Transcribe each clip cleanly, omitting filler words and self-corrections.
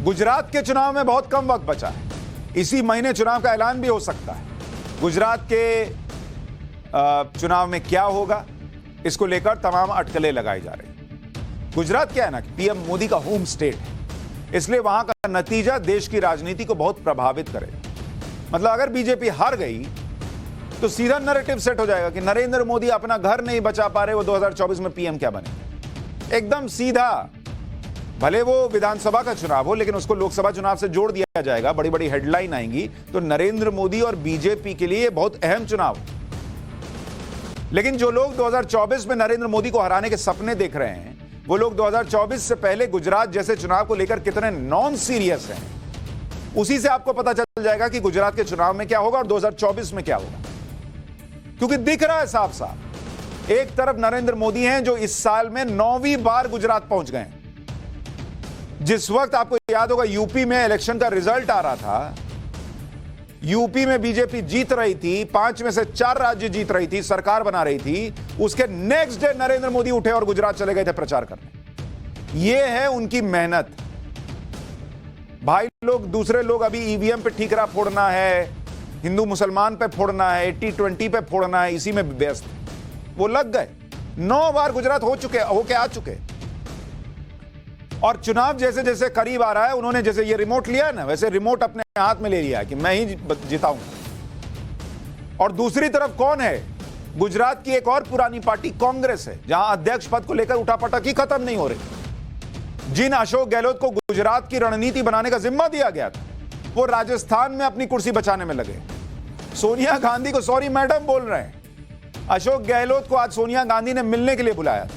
गुजरात के चुनाव में बहुत कम वक्त बचा है, इसी महीने चुनाव का ऐलान भी हो सकता है। गुजरात के चुनाव में क्या होगा, इसको लेकर तमाम अटकलें लगाई जा रही हैं। गुजरात क्या है ना कि पीएम मोदी का होम स्टेट है, इसलिए वहां का नतीजा देश की राजनीति को बहुत प्रभावित करेगा। मतलब अगर बीजेपी हार गई तो सीधा नैरेटिव सेट हो जाएगा कि नरेंद्र मोदी अपना घर नहीं बचा पा रहे, वो 2024 में पीएम क्या बने। एकदम सीधा। भले वो विधानसभा का चुनाव हो, लेकिन उसको लोकसभा चुनाव से जोड़ दिया जाएगा, बड़ी बड़ी हेडलाइन आएंगी। तो नरेंद्र मोदी और बीजेपी के लिए बहुत अहम चुनाव। लेकिन जो लोग 2024 में नरेंद्र मोदी को हराने के सपने देख रहे हैं, वो लोग 2024 से पहले गुजरात जैसे चुनाव को लेकर कितने नॉन सीरियस हैं, उसी से आपको पता चल जाएगा कि गुजरात के चुनाव में क्या होगा और 2024 में क्या होगा। क्योंकि दिख रहा है साफ साफ, एक तरफ नरेंद्र मोदी हैं जो इस साल में 9वीं बार गुजरात पहुंच गए। जिस वक्त आपको याद होगा यूपी में इलेक्शन का रिजल्ट आ रहा था, यूपी में बीजेपी जीत रही थी, 5 में से 4 राज्य जीत रही थी, सरकार बना रही थी, उसके नेक्स्ट डे नरेंद्र मोदी उठे और गुजरात चले गए थे प्रचार करने। यह है उनकी मेहनत। भाई लोग, दूसरे लोग अभी ईवीएम पे ठीकरा फोड़ना है, हिंदू मुसलमान पे फोड़ना है, 80-20 पे फोड़ना है, इसी में व्यस्त। वो लग गए। 9 बार गुजरात होके आ चुके। और चुनाव जैसे जैसे करीब आ रहा है, उन्होंने जैसे ये रिमोट लिया है ना, वैसे रिमोट अपने हाथ में ले लिया है कि मैं ही जिताऊंगा। और दूसरी तरफ कौन है? गुजरात की एक और पुरानी पार्टी कांग्रेस है, जहां अध्यक्ष पद को लेकर उठापटक ही खत्म नहीं हो रही। जिन अशोक गहलोत को गुजरात की रणनीति बनाने का जिम्मा दिया गया था, वो राजस्थान में अपनी कुर्सी बचाने में लगे। सोनिया गांधी को सॉरी मैडम बोल रहे हैं। अशोक गहलोत को आज सोनिया गांधी ने मिलने के लिए बुलाया।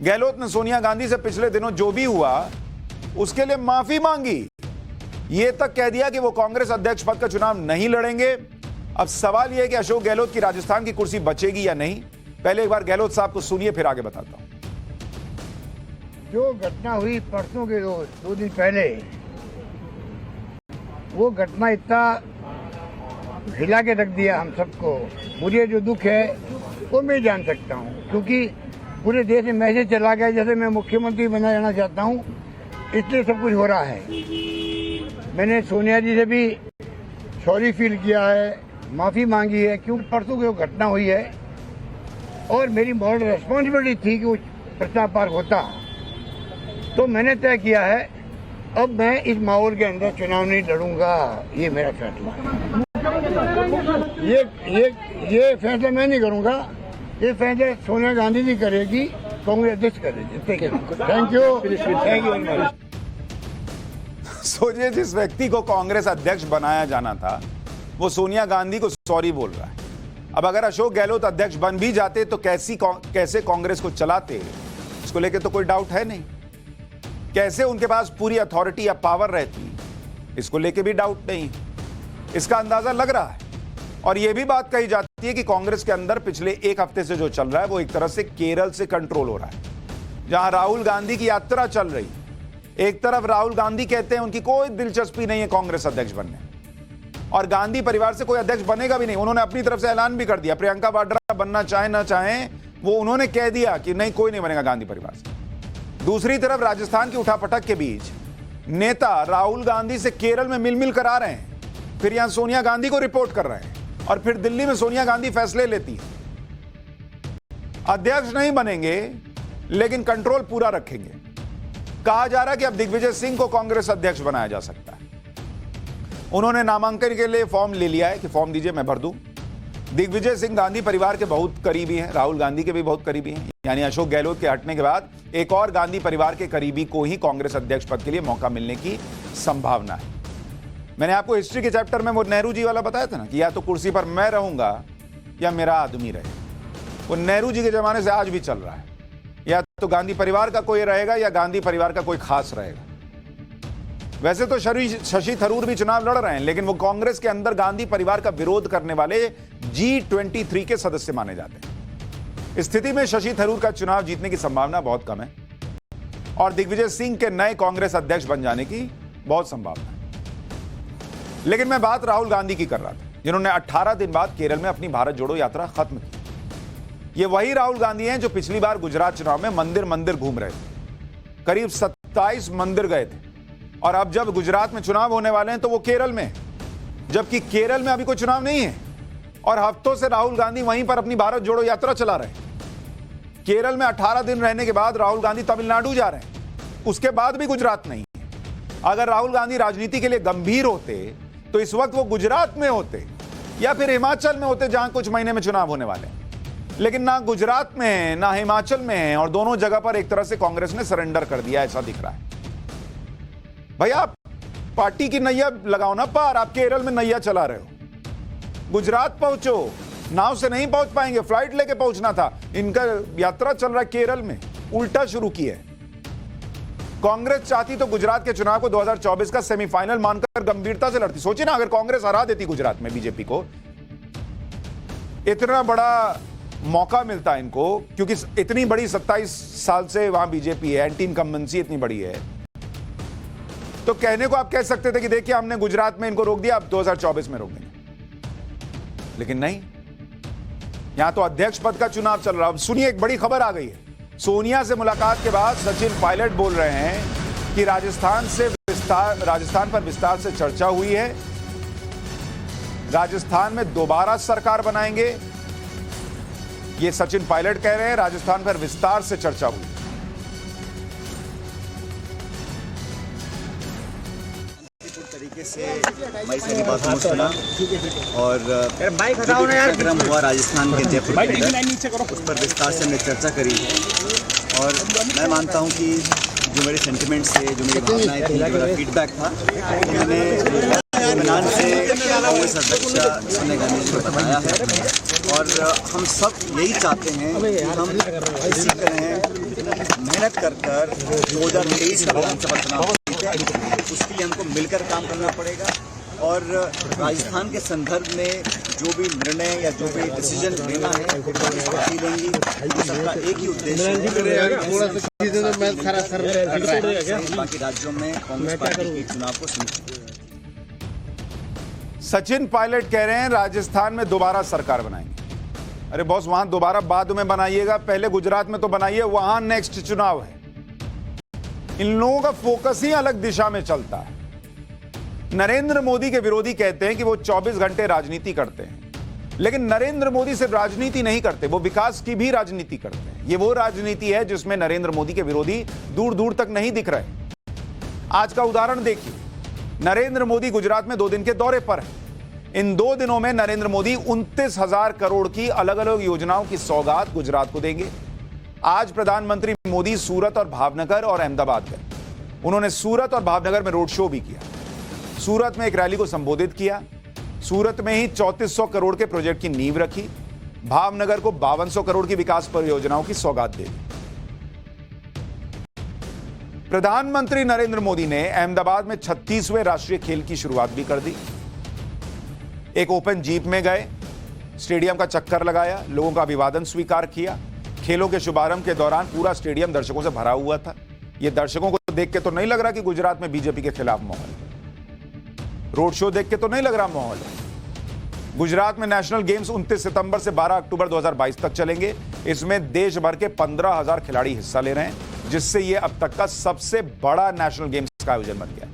गहलोत ने सोनिया गांधी से पिछले दिनों जो भी हुआ उसके लिए माफी मांगी। यह तक कह दिया कि वो कांग्रेस अध्यक्ष पद का चुनाव नहीं लड़ेंगे। अब सवाल यह है कि अशोक गहलोत की राजस्थान की कुर्सी बचेगी या नहीं। पहले एक बार गहलोत साहब को सुनिए, फिर आगे बताता हूं। जो घटना हुई परसों के रोज 2 दिन पहले, वो घटना इतना हिला के रख दिया हम सबको। मुझे जो दुख है वो मैं जान सकता हूँ, क्योंकि पूरे देश में मैसेज चला गया जैसे मैं मुख्यमंत्री बना रहना चाहता हूँ, इसलिए सब कुछ हो रहा है। मैंने सोनिया जी से भी सॉरी फील किया है, माफ़ी मांगी है, क्योंकि परसों की वो घटना हुई है और मेरी मॉरल रेस्पॉन्सिबिलिटी थी कि वो प्रचार पार्क होता। तो मैंने तय किया है अब मैं इस माहौल के अंदर चुनाव नहीं लड़ूंगा। ये मेरा फैसला है। ये फैसला मैं नहीं करूंगा, ये फैसला सोनिया गांधी जी करेगी, कांग्रेस अध्यक्ष करेगी। Thank you. सोचिए, जिस व्यक्ति को कांग्रेस अध्यक्ष बनाया जाना था, वो सोनिया गांधी को सॉरी बोल रहा है। अब अगर अशोक गहलोत अध्यक्ष बन भी जाते तो कैसे कांग्रेस को चलाते, इसको लेके तो कोई डाउट है नहीं। कैसे उनके पास पूरी अथॉरिटी या पावर रहती, इसको लेके भी डाउट नहीं। इसका अंदाजा लग रहा है। और यह भी बात कही जाती है कि कांग्रेस के अंदर पिछले 1 हफ्ते से जो चल रहा है वो एक तरह से केरल से कंट्रोल हो रहा है। जहां राहुल गांधी की यात्रा चल रही, एक तरफ राहुल गांधी कहते हैं उनकी कोई दिलचस्पी नहीं है कांग्रेस अध्यक्ष बनने, और गांधी परिवार से कोई अध्यक्ष बनेगा भी नहीं। उन्होंने अपनी तरफ से ऐलान भी कर दिया, प्रियंका वाड्रा बनना चाहे ना चाहे, वो उन्होंने कह दिया कि नहीं, कोई नहीं बनेगा गांधी परिवार से। दूसरी तरफ राजस्थान की उठापटक के बीच नेता राहुल गांधी से केरल में मिल कर आ रहे हैं, फिर यहां सोनिया गांधी को रिपोर्ट कर रहे हैं, और फिर दिल्ली में सोनिया गांधी फैसले लेती है। अध्यक्ष नहीं बनेंगे लेकिन कंट्रोल पूरा रखेंगे। कहा जा रहा है कि अब दिग्विजय सिंह को कांग्रेस अध्यक्ष बनाया जा सकता है। उन्होंने नामांकन के लिए फॉर्म ले लिया है कि फॉर्म दीजिए मैं भर दूं। दिग्विजय सिंह गांधी परिवार के बहुत करीबी हैं, राहुल गांधी के भी बहुत करीबी हैं। यानी अशोक गहलोत के हटने के बाद एक और गांधी परिवार के करीबी को ही कांग्रेस अध्यक्ष पद के लिए मौका मिलने की संभावना है। मैंने आपको हिस्ट्री के चैप्टर में वो नेहरू जी वाला बताया था ना कि या तो कुर्सी पर मैं रहूंगा या मेरा आदमी रहे। वो नेहरू जी के जमाने से आज भी चल रहा है। या तो गांधी परिवार का कोई रहेगा या गांधी परिवार का कोई खास रहेगा। वैसे तो शशि थरूर भी चुनाव लड़ रहे हैं, लेकिन वो कांग्रेस के अंदर गांधी परिवार का विरोध करने वाले G23 के सदस्य माने जाते हैं। इस स्थिति में शशि थरूर का चुनाव जीतने की संभावना बहुत कम है और दिग्विजय सिंह के नए कांग्रेस अध्यक्ष बन जाने की बहुत संभावना है। लेकिन मैं बात राहुल गांधी की कर रहा था, जिन्होंने 18 दिन बाद केरल में अपनी भारत जोड़ो यात्रा खत्म की। ये वही राहुल गांधी हैं जो पिछली बार गुजरात चुनाव में मंदिर मंदिर घूम रहे थे। करीब 27 मंदिर गए थे। और अब जब गुजरात में चुनाव होने वाले हैं तो वो केरल में, जबकि केरल में अभी कोई चुनाव नहीं है और हफ्तों से राहुल गांधी वहीं पर अपनी भारत जोड़ो यात्रा चला रहे हैं। केरल में 18 दिन रहने के बाद राहुल गांधी तमिलनाडु जा रहे हैं, उसके बाद भी गुजरात नहीं है। अगर राहुल गांधी राजनीति के लिए गंभीर होते तो इस वक्त वो गुजरात में होते या फिर हिमाचल में होते जहां कुछ महीने में चुनाव होने वाले हैं, लेकिन ना गुजरात में है ना हिमाचल में है, और दोनों जगह पर एक तरह से कांग्रेस ने सरेंडर कर दिया, ऐसा दिख रहा है। भैया आप पार्टी की नैया लगाओ ना पार, आप केरल में नैया चला रहे हो, गुजरात पहुंचो, नाव से नहीं पहुंच पाएंगे, फ्लाइट लेके पहुंचना था, इनका यात्रा चल रहा है केरल में, उल्टा शुरू किया है। कांग्रेस चाहती तो गुजरात के चुनाव को 2024 का सेमीफाइनल मानकर गंभीरता से लड़ती। सोचिए ना, अगर कांग्रेस हरा देती गुजरात में बीजेपी को, इतना बड़ा मौका मिलता है इनको, क्योंकि इतनी बड़ी 27 साल से वहां बीजेपी है, एंटी इनकम्बेंसी इतनी बड़ी है, तो कहने को आप कह सकते थे कि देखिए हमने गुजरात में इनको रोक दिया, अब 2024 में रोक देंगे, लेकिन नहीं, यहां तो अध्यक्ष पद का चुनाव चल रहा है। अब सुनिए, एक बड़ी खबर आ गई है। सोनिया से मुलाकात के बाद सचिन पायलट बोल रहे हैं कि राजस्थान पर विस्तार से चर्चा हुई है, राजस्थान में दोबारा सरकार बनाएंगे, ये सचिन पायलट कह रहे हैं। राजस्थान पर विस्तार से चर्चा हुई। तरीके से मैं सारी बातों को सुना और कार्यक्रम हुआ राजस्थान के जयपुर में, उस पर विस्तार से हमने चर्चा करी और मैं मानता हूं कि जो मेरे सेंटिमेंट्स थे, जो मेरी भावनाएं थी, जो मेरा फीडबैक था, मैंने इत्मीनान से कांग्रेस अध्यक्ष सोनिया गांधी जी को बताया है और हम सब यही चाहते हैं कि हम इसी तरह मेहनत कर 2023 का विधानसभा चुनाव, उसके लिए हमको मिलकर काम करना पड़ेगा और राजस्थान के संदर्भ में जो भी निर्णय या जो भी डिसीजन लेना है वो पार्टी लेंगी। सबका एक ही उद्देश्य है, बाकी राज्यों में कांग्रेस पार्टी के चुनाव को सुनिश्चित। सचिन पायलट कह रहे हैं राजस्थान में दोबारा सरकार बनाएंगे। अरे बॉस, वहां दोबारा बाद में बनाइएगा, पहले गुजरात में तो बनाइए, वहां नेक्स्ट चुनाव है। इन लोगों का फोकस ही अलग दिशा में चलता है। नरेंद्र मोदी के विरोधी कहते हैं कि वो 24 घंटे राजनीति करते हैं, लेकिन नरेंद्र मोदी सिर्फ राजनीति नहीं करते, वो विकास की भी राजनीति करते हैं। ये वो राजनीति है जिसमें नरेंद्र मोदी के विरोधी दूर दूर तक नहीं दिख रहे। आज का उदाहरण देखिए, नरेंद्र मोदी गुजरात में 2 दिन के दौरे पर हैं। इन 2 दिनों में नरेंद्र मोदी 29,000 करोड़ की अलग अलग योजनाओं की सौगात गुजरात को देंगे। आज प्रधानमंत्री मोदी सूरत और भावनगर और अहमदाबाद गए। उन्होंने सूरत और भावनगर में रोड शो भी किया। सूरत में एक रैली को संबोधित किया। सूरत में ही 3400 करोड़ के प्रोजेक्ट की नींव रखी। भावनगर को 5200 करोड़ की विकास परियोजनाओं की सौगात दे दी। प्रधानमंत्री नरेंद्र मोदी ने अहमदाबाद में 36वें राष्ट्रीय खेल की शुरुआत भी कर दी। एक ओपन जीप में गए, स्टेडियम का चक्कर लगाया, लोगों का अभिवादन स्वीकार किया। खेलों के शुभारंभ के दौरान पूरा स्टेडियम दर्शकों से भरा हुआ था। यह दर्शकों को देख के तो नहीं लग रहा कि गुजरात में बीजेपी के खिलाफ माहौल है। रोड शो देख के तो नहीं लग रहा माहौल है। गुजरात में नेशनल गेम्स 29 सितंबर से 12 अक्टूबर 2022 तक चलेंगे। इसमें देश भर के 15,000 खिलाड़ी हिस्सा ले रहे हैं, जिससे यह अब तक का सबसे बड़ा नेशनल गेम्स का आयोजन बन गया।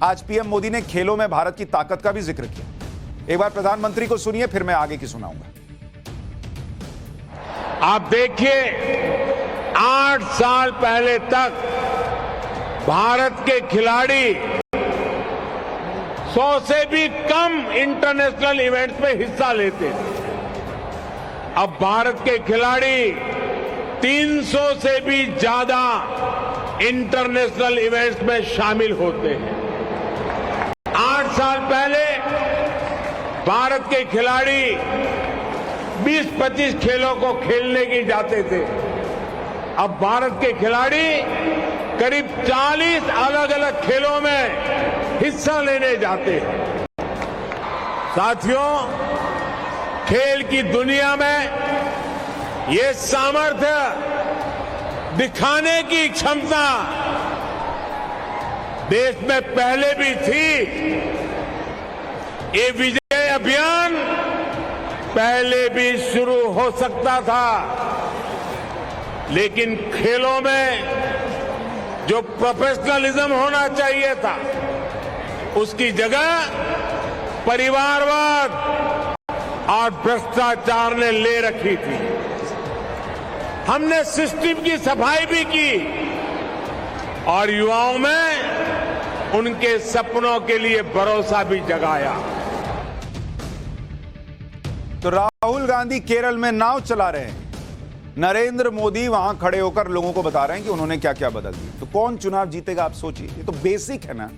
आज पीएम मोदी ने खेलों में भारत की ताकत का भी जिक्र किया। एक बार प्रधानमंत्री को सुनिए, फिर मैं आगे की सुनाऊंगा। आप देखिए, 8 साल पहले तक भारत के खिलाड़ी 100 से भी कम इंटरनेशनल इवेंट्स में हिस्सा लेते थे। अब भारत के खिलाड़ी 300 से भी ज्यादा इंटरनेशनल इवेंट्स में शामिल होते हैं। 8 साल पहले भारत के खिलाड़ी 20-25 खेलों को खेलने के जाते थे। अब भारत के खिलाड़ी करीब 40 अलग अलग खेलों में हिस्सा लेने जाते हैं। साथियों, खेल की दुनिया में ये सामर्थ्य दिखाने की क्षमता देश में पहले भी थी। ये विजय अभियान पहले भी शुरू हो सकता था, लेकिन खेलों में जो प्रोफेशनलिज्म होना चाहिए था उसकी जगह परिवारवाद और भ्रष्टाचार ने ले रखी थी। हमने सिस्टम की सफाई भी की और युवाओं में उनके सपनों के लिए भरोसा भी जगाया। तो राहुल गांधी केरल में नाव चला रहे हैं, नरेंद्र मोदी वहां खड़े होकर लोगों को बता रहे हैं कि उन्होंने क्या क्या बदल दिया। तो कौन चुनाव जीतेगा आप सोचिए, ये तो बेसिक है ना।